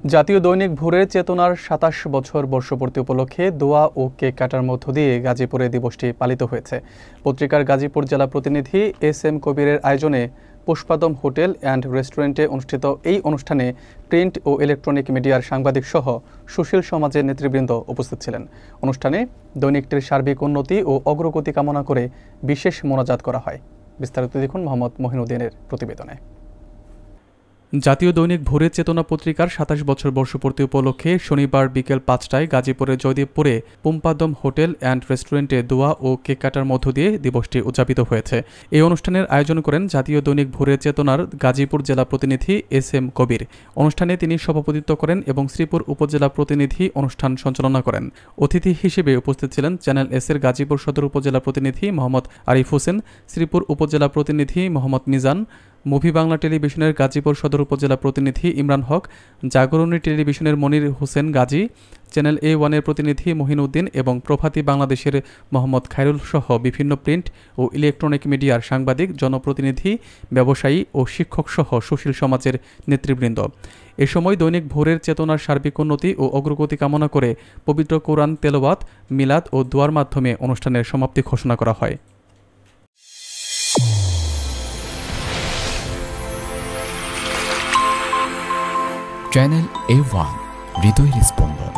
জাতীয় দৈনিক ভোরের চেতনার ২৭ বছর বর্ষপূর্তি উপলক্ষে দোয়া ও কেক কাটার মধ্য দিয়ে গাজীপুরে দিবসটি পালিত হয়েছে। পত্রিকার গাজীপুর জেলা প্রতিনিধি এস.এম. কবিরের আয়োজনে পুষ্পাদম হোটেল অ্যান্ড রেস্টুরেন্টে অনুষ্ঠিত এই অনুষ্ঠানে প্রিন্ট ও ইলেকট্রনিক মিডিয়ার সাংবাদিক সহ সুশীল সমাজের নেতৃবৃন্দ উপস্থিত ছিলেন। অনুষ্ঠানে দৈনিকটির সার্বিক উন্নতি ও অগ্রগতি কামনা করে বিশেষ মোনাজাত করা হয়। বিস্তারিত দেখুন মোহাম্মদ মহিনুদ্দিনের প্রতিবেদনে। জাতীয় দৈনিক ভোরের চেতনা পত্রিকার ২৭ বছর বর্ষপূর্তি উপলক্ষে শনিবার বিকেল ৫টায় গাজীপুরের জয়দেবপুরে পুম্পাদম হোটেল অ্যান্ড রেস্টুরেন্টে দোয়া ও কেক কাটার মধ্য দিয়ে দিবসটি উদযাপিত হয়েছে। এই অনুষ্ঠানের আয়োজন করেন জাতীয় দৈনিক ভোরের চেতনার গাজীপুর জেলা প্রতিনিধি এস.এম. কবির। অনুষ্ঠানে তিনি সভাপতিত্ব করেন এবং শ্রীপুর উপজেলা প্রতিনিধি অনুষ্ঠান সঞ্চালনা করেন। অতিথি হিসেবে উপস্থিত ছিলেন চ্যানেল এস-এর গাজীপুর সদর উপজেলা প্রতিনিধি মোহাম্মদ আরিফ হোসেন, শ্রীপুর উপজেলা প্রতিনিধি মোহাম্মদ মিজান, মুভি বাংলা টেলিভিশনের গাজীপুর সদর উপজেলা প্রতিনিধি ইমরান হক, জাগরণী টেলিভিশনের মনির হোসেন গাজী, চ্যানেল A1-এর প্রতিনিধি মহিনুদ্দিন এবং প্রভাতী বাংলাদেশের মোহাম্মদ খায়রুল সহ বিভিন্ন প্রিন্ট ও ইলেকট্রনিক মিডিয়ার সাংবাদিক, জনপ্রতিনিধি, ব্যবসায়ী ও শিক্ষক সহ সুশীল সমাজের নেতৃবৃন্দ। এ সময় দৈনিক ভোরের চেতনার সার্বিক উন্নতি ও অগ্রগতি কামনা করে পবিত্র কোরআন তেলাওয়াত, মিলাদ ও দোয়ার মাধ্যমে অনুষ্ঠানের সমাপ্তি ঘোষণা করা হয়। চ্যানেল A1 হৃদয়ের স্পন্দন।